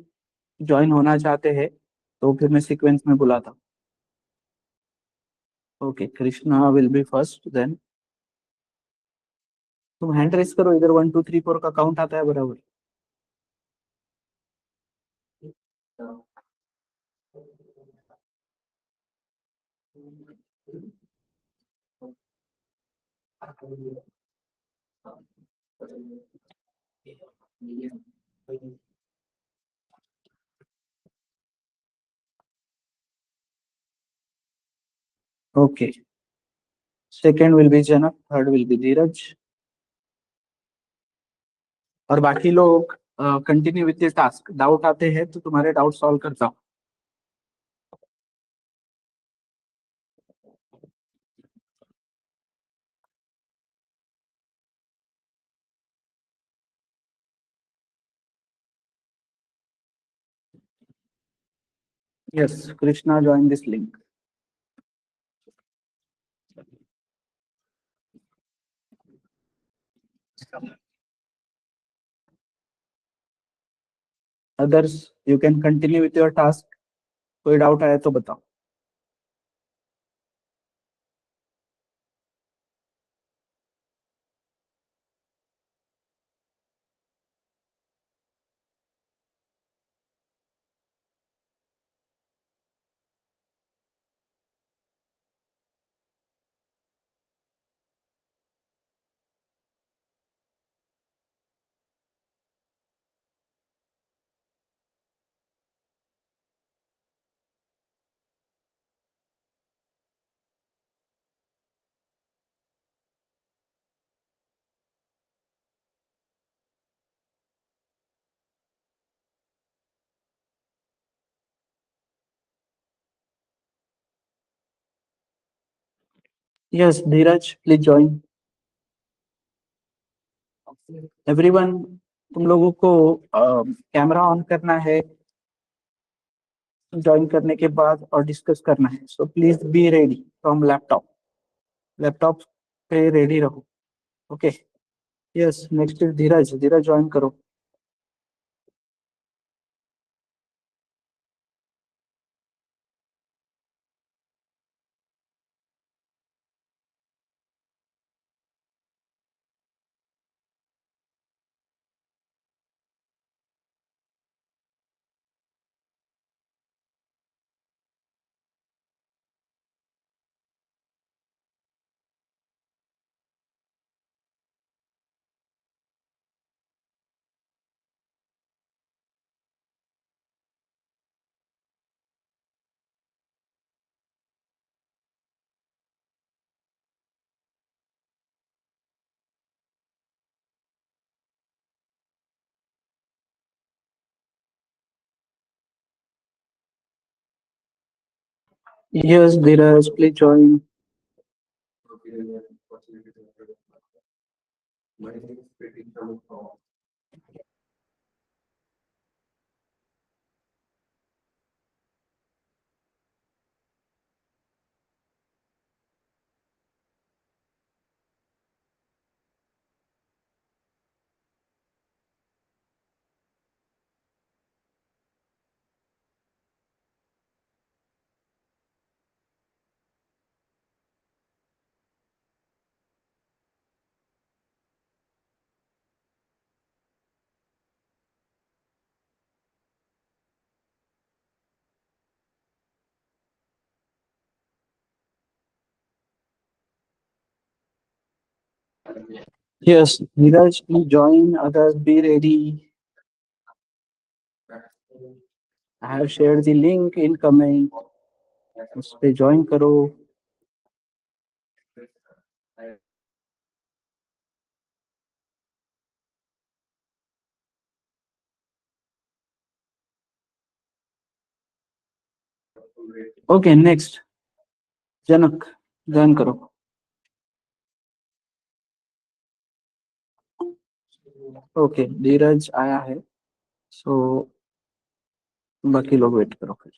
ज्वाइन होना चाहते हैं, तो फिर मैं सीक्वेंस में बुलाता हूँ। Okay, Krishna will be first, then तुम हैंड रेस करो, इधर 1, 2, 3, 4 का काउंट आता है बराबर। Okay, second will be Janak, third will be Dheeraj, और बाकी लोग continue with the task. Doubt आते हैं तो तुम्हारे डाउट सॉल्व करता हूँ। Yes, Krishna join this link. Others, you can continue with your task. कोई डाउट आया तो बताओ। Yes, Dheeraj, please join. Everyone, तुम लोगों को कैमरा ऑन करना है ज्वाइन करने के बाद और डिस्कस करना है। So please be ready from laptop. Laptop पे रेडी रहो, okay? Yes, next is Dheeraj. Dheeraj join करो। Yes Dheeraj, please join. My name is Pratik from Yes, Neeraj, please join. Others, be ready. I have shared the link in comment. उस पे join करो। Okay, next जनक join करो। Okay, धीरज आया है, सो बाकी लोग wait करो फिर।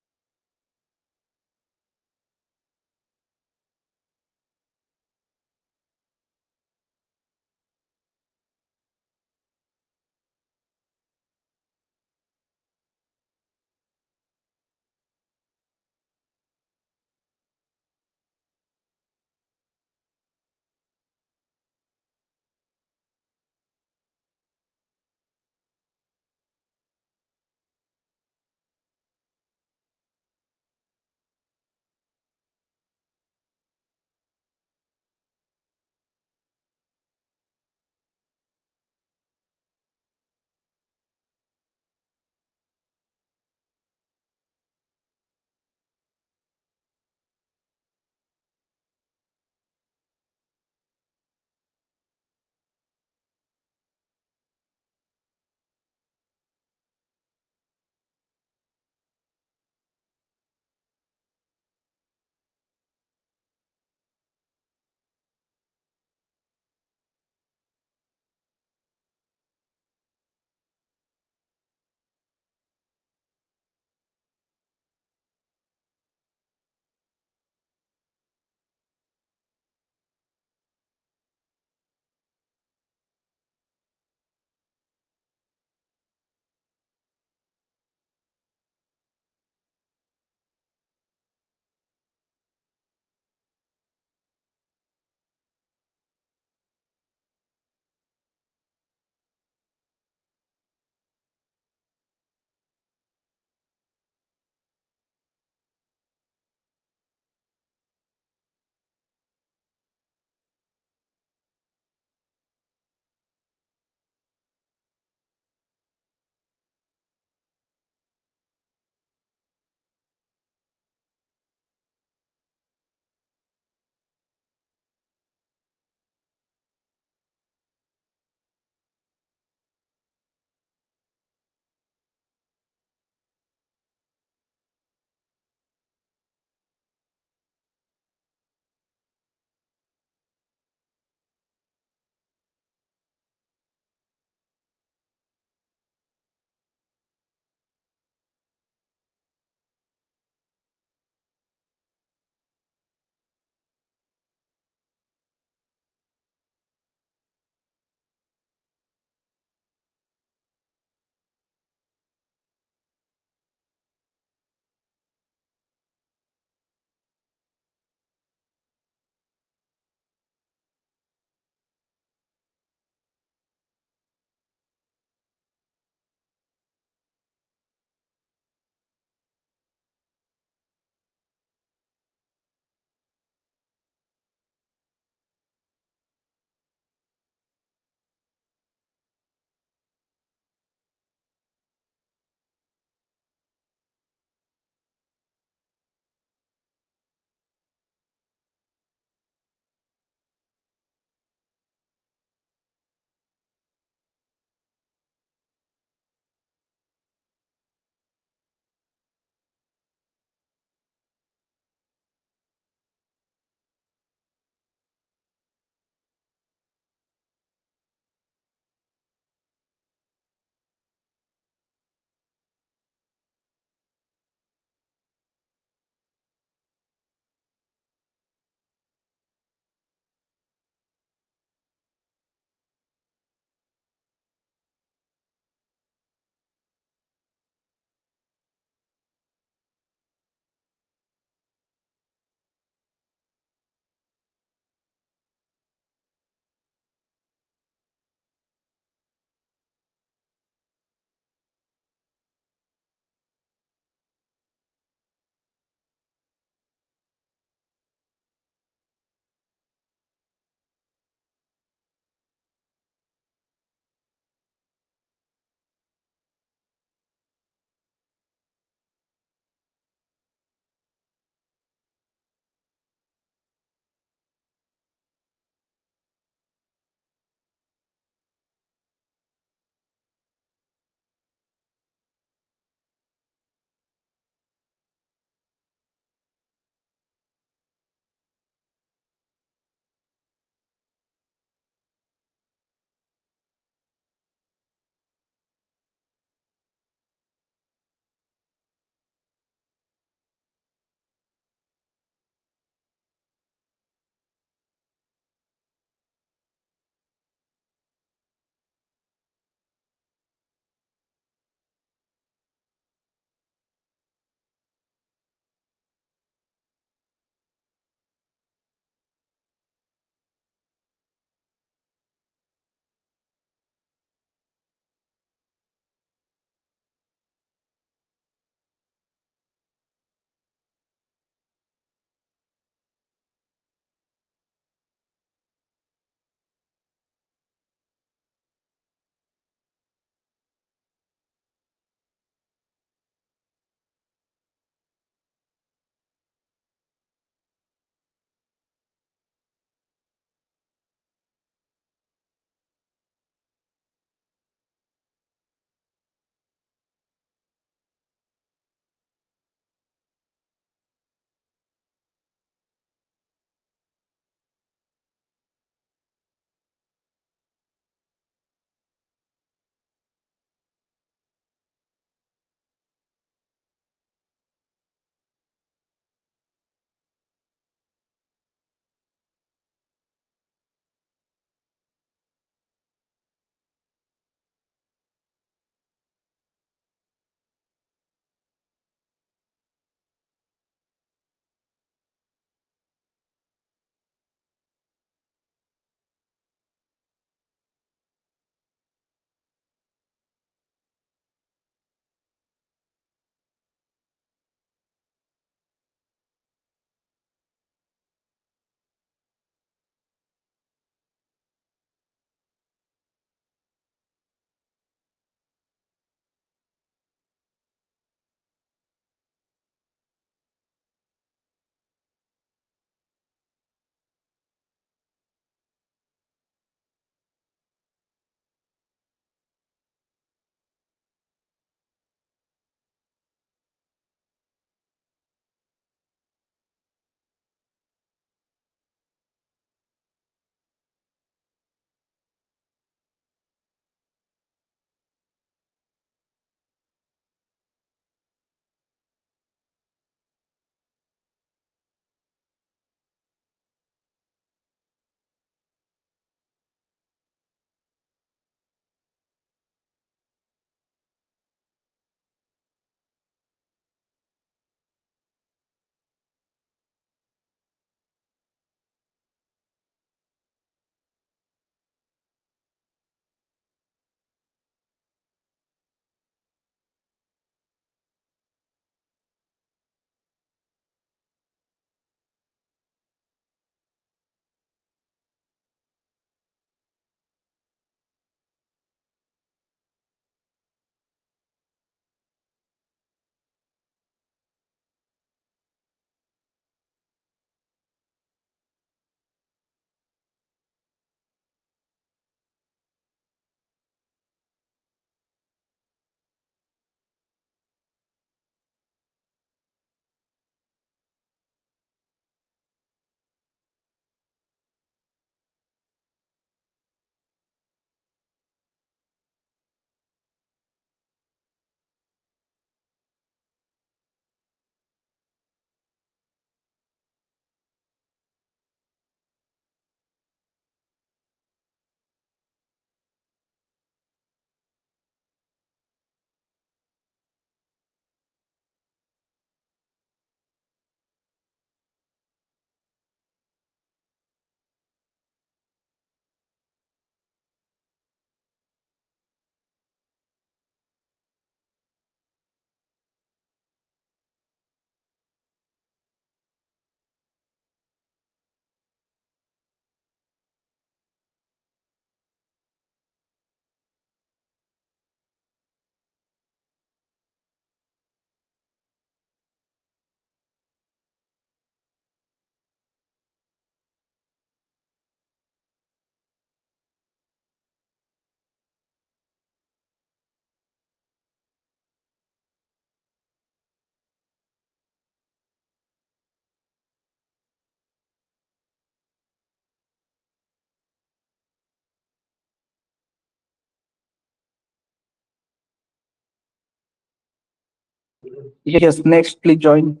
Yes, next, please join.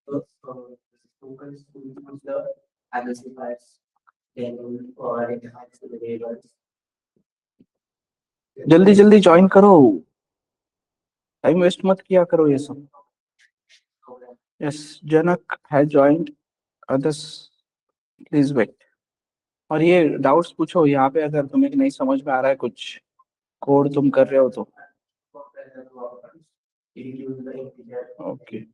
So, local schools use the identifiers, then or identifiers the labels. जल्दी जल्दी ज्वाइन करो, टाइम वेस्ट मत किया करो ये सब. यस, जनक है ज्वाइंट, अदर्स प्लीज वेट. और ये डाउट्स पूछो यहाँ पे, अगर तुम्हें नहीं समझ में आ रहा है कुछ कोड तुम कर रहे हो तो. ओके.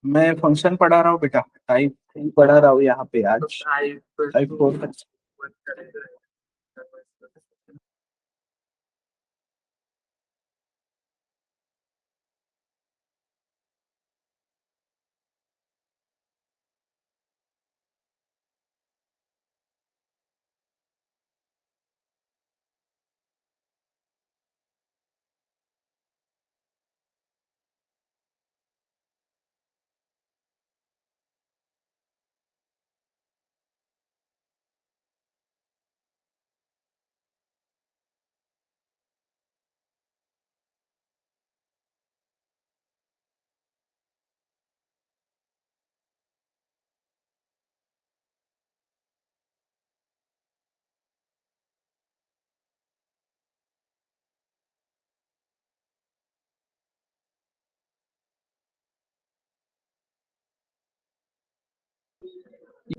मैं फंक्शन पढ़ा रहा हूँ बेटा, टाइप 3 पढ़ा रहा हूँ यहाँ पे आज। टाइप 4 तक।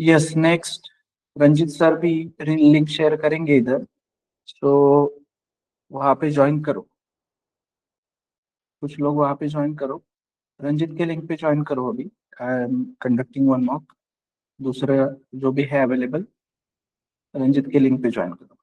यस, नेक्स्ट रंजित सर भी लिंक शेयर करेंगे इधर, तो वहाँ पे ज्वाइन करो। कुछ लोग वहाँ पे ज्वाइन करो। रंजित के लिंक पे ज्वाइन करो अभी। I am conducting one mock. दूसरा जो भी है अवेलेबल, रंजित के लिंक पे ज्वाइन करो।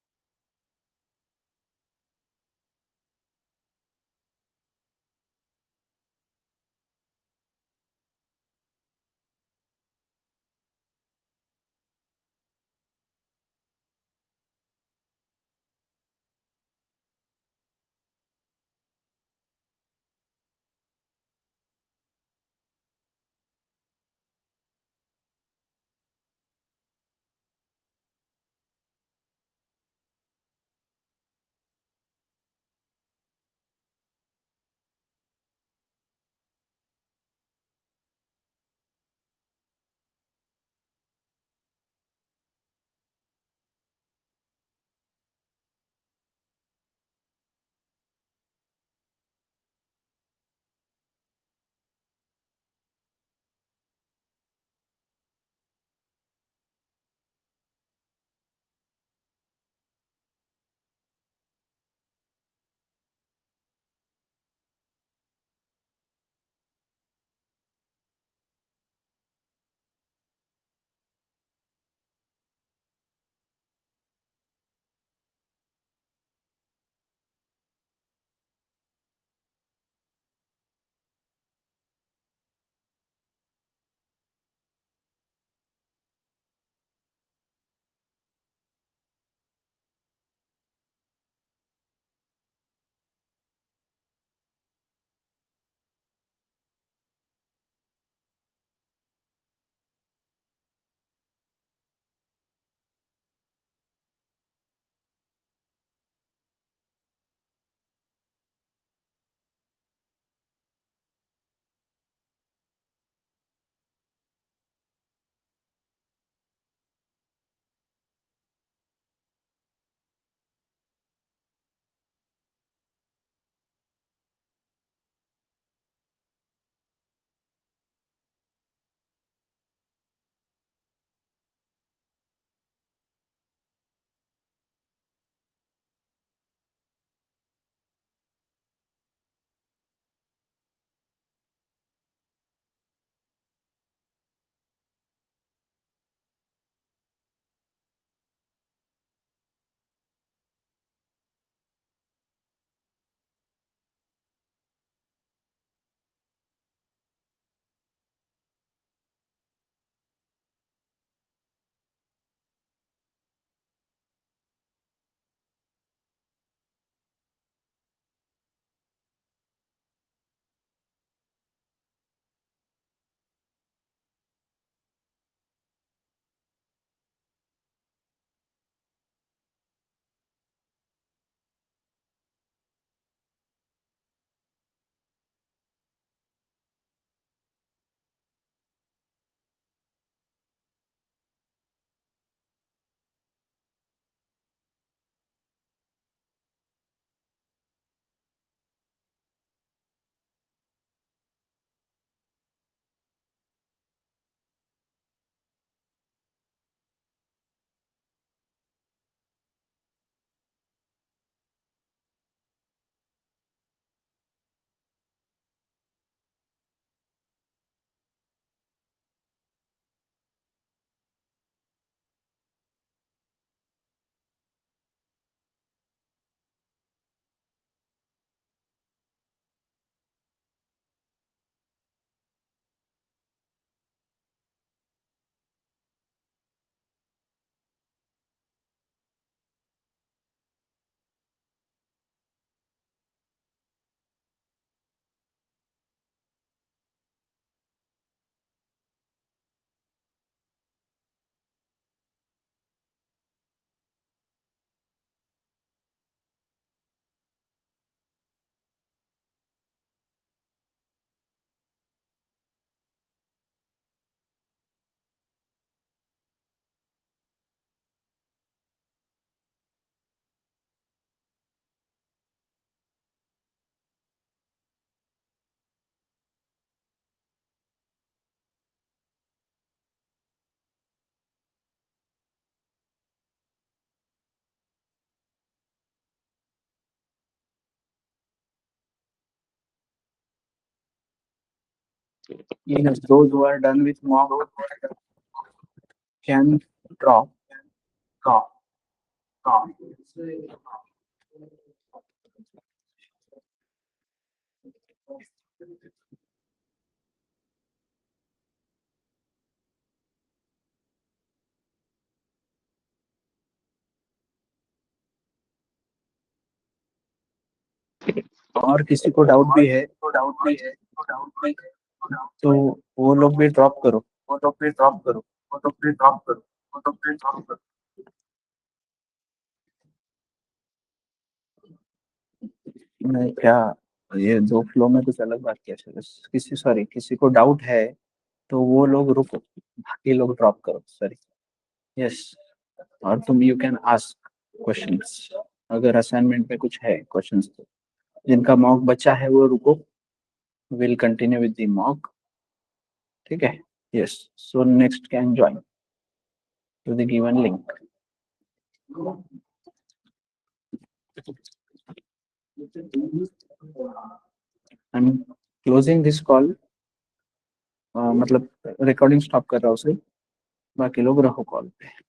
Yes, those who are done with mock can drop. और किसी को डाउट भी है तो वो लोग भी ड्रॉप करो। नहीं क्या, ये दो फ्लो में कुछ अलग बात किया किसी को डाउट है तो वो लोग रुको, बाकी लोग ड्रॉप करो, सॉरी। यस, और तुम यू कैन आस्क क्वेश्चंस, अगर असाइनमेंट में कुछ है क्वेश्चंस तो। जिनका मॉक बचा है वो रुको, will continue with the mock, ठीक है। Yes, so next can join to the given link. I am closing this call, मतलब रिकॉर्डिंग स्टॉप कर रहा हूँ उसे, बाकी लोग रहो कॉल पे।